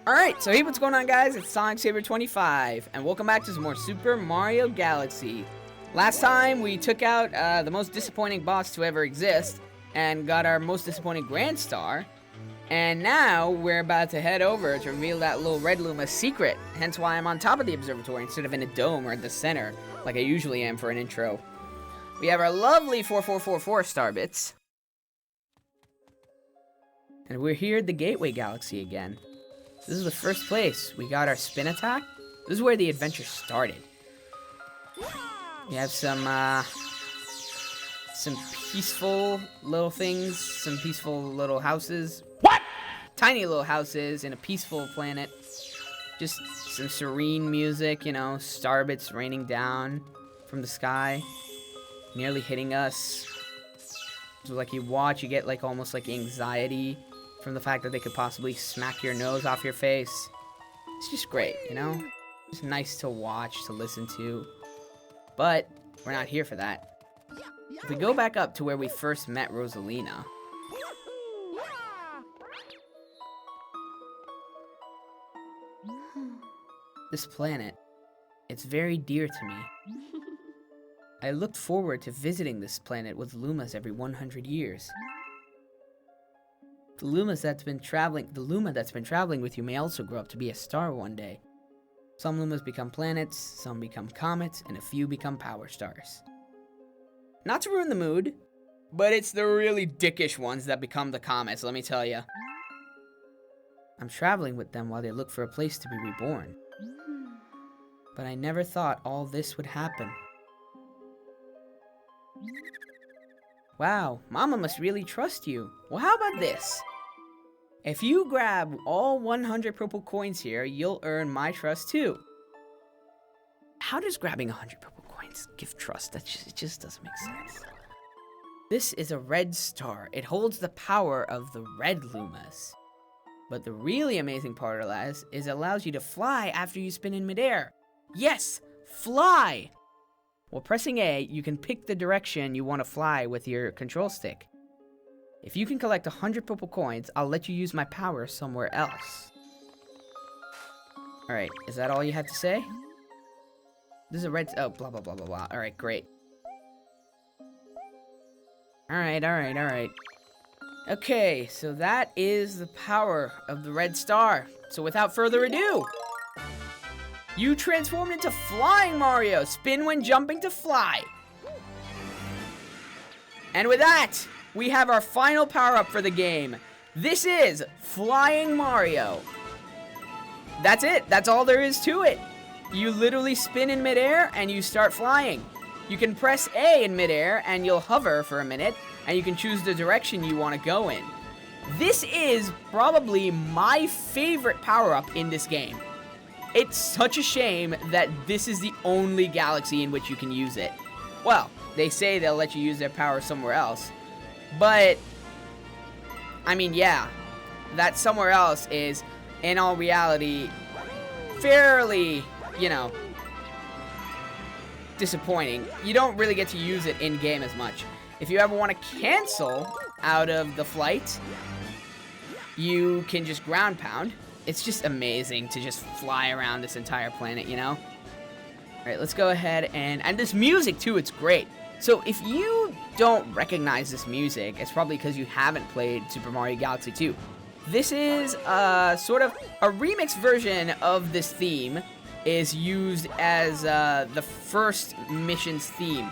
Alright, so hey, what's going on, guys? It's SonicSaber25, and welcome back to some more Super Mario Galaxy. Last time, we took out the most disappointing boss to ever exist, and got our most disappointing Grand Star. And now, we're about to head over to reveal that little Red Luma's secret, hence why I'm on top of the observatory instead of in a dome or at the center, like I usually am for an intro. We have our lovely 4444 star bits. And we're here at the Gateway Galaxy again. This is the first place. We got our spin attack. This is where the adventure started. We have some peaceful little things, some peaceful little houses. What? Tiny little houses in a peaceful planet. Just some serene music, you know, star bits raining down from the sky, nearly hitting us. So like you watch, you get like almost like anxiety from the fact that they could possibly smack your nose off your face. It's just great, you know? It's nice to watch, to listen to. But we're not here for that. If we go back up to where we first met Rosalina, this planet, it's very dear to me. I looked forward to visiting this planet with Lumas every 100 years. The Luma that's been traveling with you may also grow up to be a star one day. Some Lumas become planets, some become comets, and a few become power stars. Not to ruin the mood, but it's the really dickish ones that become the comets, let me tell you. I'm traveling with them while they look for a place to be reborn. But I never thought all this would happen. Wow, Mama must really trust you. Well, how about this? If you grab all 100 purple coins here, you'll earn my trust too. How does grabbing 100 purple coins give trust? It just doesn't make sense. This is a red star. It holds the power of the red Lumas. But the really amazing part of that is it allows you to fly after you spin in midair. Yes, fly! While pressing A, you can pick the direction you want to fly with your control stick. If you can collect 100 purple coins, I'll let you use my power somewhere else. Alright, is that all you have to say? This is a red... Oh, blah, blah, blah, blah, blah. Alright, great. Alright. Okay, so that is the power of the red star. So without further ado, you transformed into Flying Mario. Spin when jumping to fly. And with that, we have our final power-up for the game. This is Flying Mario. That's it. That's all there is to it. You literally spin in midair and you start flying. You can press A in midair and you'll hover for a minute, and you can choose the direction you want to go in. This is probably my favorite power-up in this game. It's such a shame that this is the only galaxy in which you can use it. Well, they say they'll let you use their power somewhere else. But, I mean, yeah, that somewhere else is, in all reality, fairly, you know, disappointing. You don't really get to use it in-game as much. If you ever want to cancel out of the flight, you can just ground pound. It's just amazing to just fly around this entire planet, you know? Alright, let's go ahead and this music, too, it's great. So if you don't recognize this music, it's probably because you haven't played Super Mario Galaxy 2. This is sort of a remix version of this theme is used as the first mission's theme.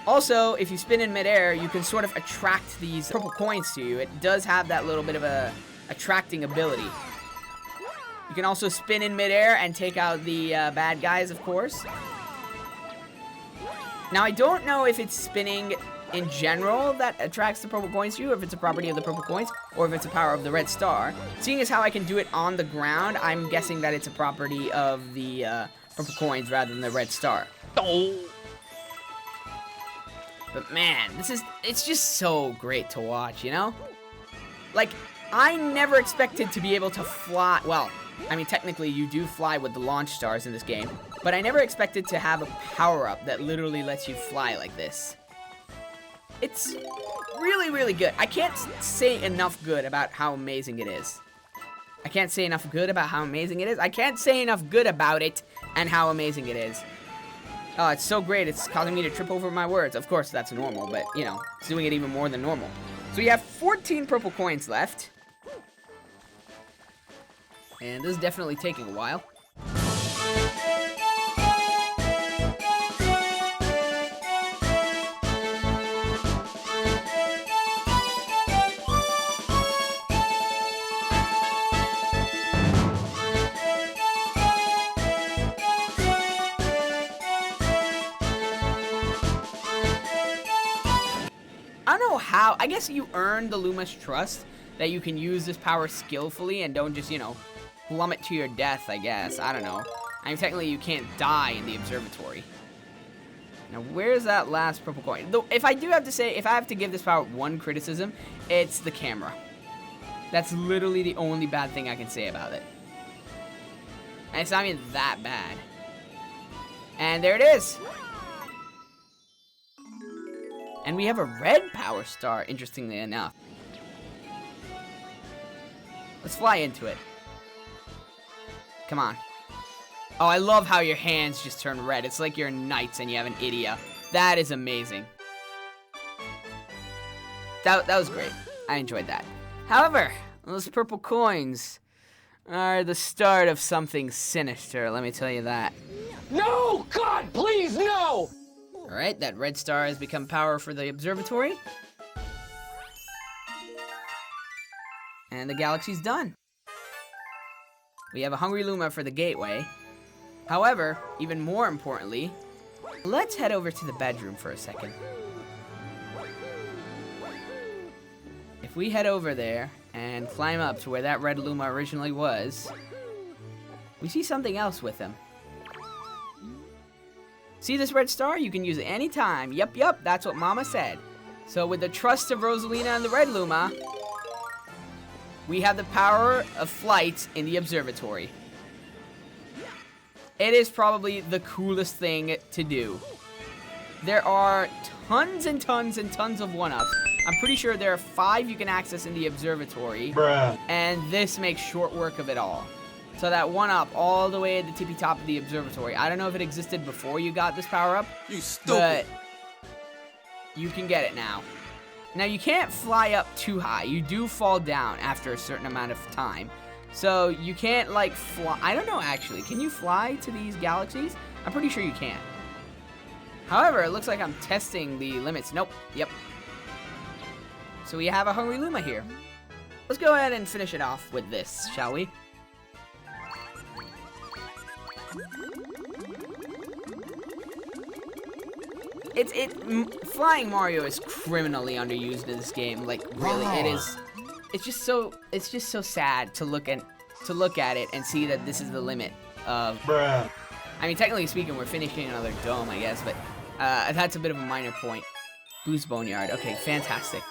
Also, if you spin in midair, you can sort of attract these purple coins to you. It does have that little bit of a attracting ability. You can also spin in midair and take out the bad guys, of course. Now, I don't know if it's spinning in general that attracts the purple coins to you, or if it's a property of the purple coins, or if it's a power of the red star. Seeing as how I can do it on the ground, I'm guessing that it's a property of the purple coins rather than the red star. Oh. But man, it's just so great to watch, you know? Like, I never expected to be able to fly. Well, I mean, technically you do fly with the launch stars in this game, but I never expected to have a power-up that literally lets you fly like this. It's really, really good. I can't say enough good about how amazing it is. I can't say enough good about how amazing it is. I can't say enough good about it and how amazing it is. Oh, it's so great. It's causing me to trip over my words. Of course, that's normal, but, you know, it's doing it even more than normal. So we have 14 purple coins left. And this is definitely taking a while. I don't know how. I guess you earn the Luma's trust that you can use this power skillfully and don't just, you know, plummet to your death, I guess. I don't know. I mean, technically, you can't die in the observatory. Now, where's that last purple coin? Though, if I do have to say, if I have to give this power one criticism, it's the camera. That's literally the only bad thing I can say about it. And it's not even that bad. And there it is. And we have a red power star, interestingly enough. Let's fly into it. Come on. Oh, I love how your hands just turn red. It's like you're knights and you have an Idia. That is amazing. That was great. I enjoyed that. However, those purple coins are the start of something sinister, let me tell you that. No! God, please, no! Alright, that red star has become power for the observatory. And the galaxy's done. We have a Hungry Luma for the gateway. However, even more importantly, let's head over to the bedroom for a second. If we head over there and climb up to where that red Luma originally was, we see something else with him. See this red star? You can use it anytime. Yup, that's what Mama said. So with the trust of Rosalina and the red Luma, we have the power of flight in the observatory. It is probably the coolest thing to do. There are tons and tons and tons of one-ups. I'm pretty sure there are 5 you can access in the observatory. Bruh. And this makes short work of it all. So that one-up all the way at the tippy top of the observatory. I don't know if it existed before you got this power-up. You stupid. But you can get it now. Now, you can't fly up too high. You do fall down after a certain amount of time. So you can't, like, fly. I don't know, actually. Can you fly to these galaxies? I'm pretty sure you can. However, it looks like I'm testing the limits. Nope. Yep. So we have a Hungry Luma here. Let's go ahead and finish it off with this, shall we? Flying Mario is criminally underused in this game. Like, really, it is. It's just so sad to look at it and see that this is the limit of. Bruh. I mean, technically speaking, we're finishing another dome, I guess, but that's a bit of a minor point. Boost Boneyard. Okay, fantastic.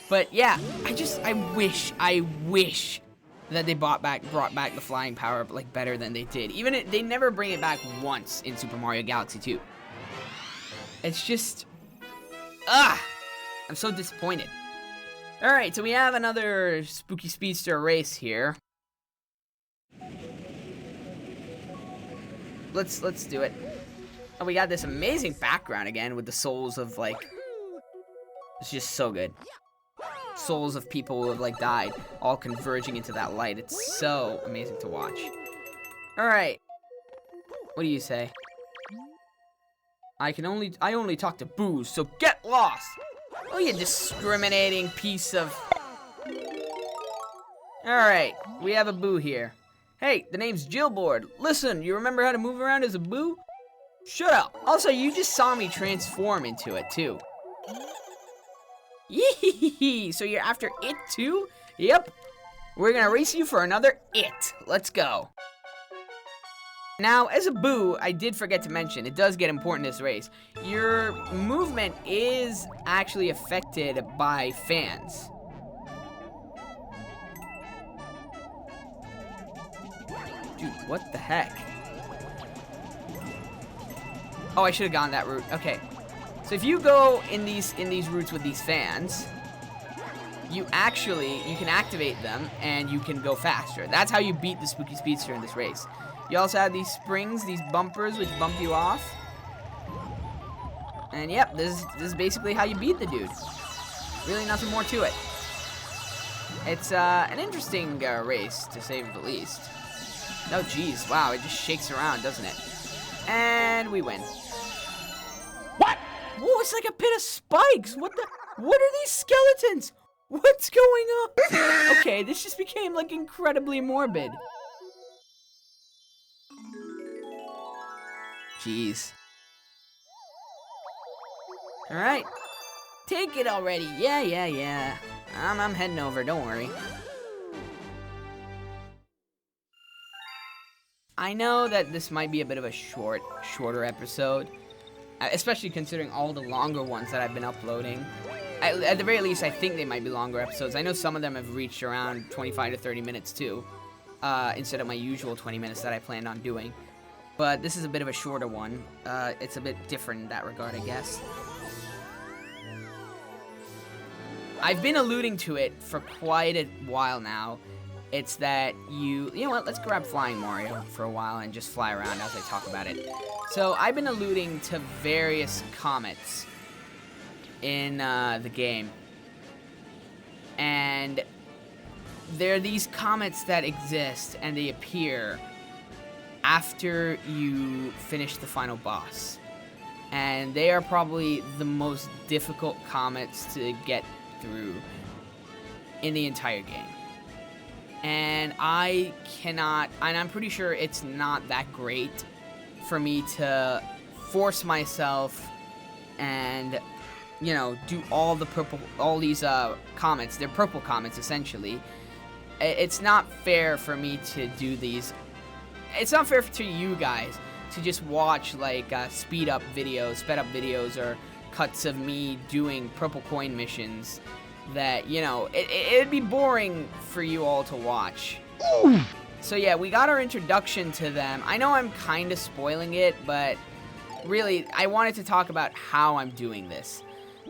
But yeah, I wish that they brought back the flying power like better than they did. They never bring it back once in Super Mario Galaxy 2. It's just, I'm so disappointed. All right, so we have another Spooky Speedster race here. Let's do it. Oh, we got this amazing background again with the souls of, like, it's just so good. Souls of people who have, like, died, all converging into that light. It's so amazing to watch. All right, what do you say? I only talk to boos, so get lost! Oh, you discriminating piece of... Alright, we have a boo here. Hey, the name's Jillboard. Listen, you remember how to move around as a boo? Shut up! Also, you just saw me transform into it, too. Yee, so you're after it, too? Yep. We're gonna race you for another it. Let's go. Now, as a boo, I did forget to mention, it does get important in this race. Your movement is actually affected by fans. Dude, what the heck? Oh, I should have gone that route. Okay. So if you go in these routes with these fans, you can activate them and you can go faster. That's how you beat the Spooky Speedster in this race. You also have these springs, these bumpers, which bump you off. And yep, this is basically how you beat the dude. Really nothing more to it. It's an interesting race, to say the least. Oh, geez. Wow, it just shakes around, doesn't it? And we win. What? Whoa, it's like a pit of spikes. What are these skeletons? What's going on? Okay, this just became, like, incredibly morbid. Jeez. Alright. Take it already. Yeah. I'm heading over, don't worry. I know that this might be a bit of a shorter episode, especially considering all the longer ones that I've been uploading. At the very least, I think they might be longer episodes. I know some of them have reached around 25 to 30 minutes too, instead of my usual 20 minutes that I planned on doing. But this is a bit of a shorter one. It's a bit different in that regard, I guess. I've been alluding to it for quite a while now. It's that you know what, let's grab Flying Mario for a while and just fly around as I talk about it. So I've been alluding to various comets in the game. And there are these comets that exist and they appear after you finish the final boss. And they are probably the most difficult comets to get through in the entire game. And I'm pretty sure it's not that great for me to force myself and, you know, do all these comets. They're purple comets, essentially. It's not fair for me to do these. It's not fair to you guys to just watch, like, sped up videos, or cuts of me doing purple coin missions that, you know, it'd be boring for you all to watch. Ooh. So yeah, we got our introduction to them. I know I'm kind of spoiling it, but really, I wanted to talk about how I'm doing this.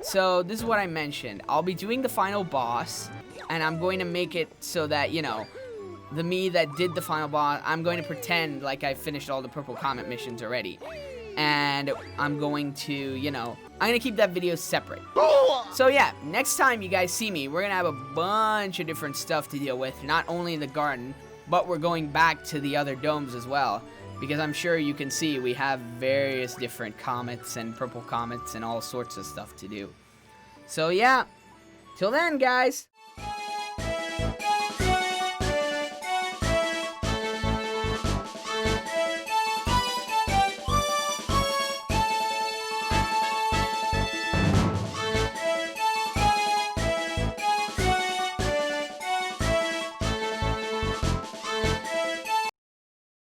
So this is what I mentioned. I'll be doing the final boss, and I'm going to make it so that, you know, the me that did the final boss, I'm going to pretend like I finished all the purple comet missions already. And I'm going to, you know, I'm going to keep that video separate. So yeah, next time you guys see me, we're going to have a bunch of different stuff to deal with. Not only in the garden, but we're going back to the other domes as well. Because I'm sure you can see we have various different comets and purple comets and all sorts of stuff to do. So yeah, till then guys.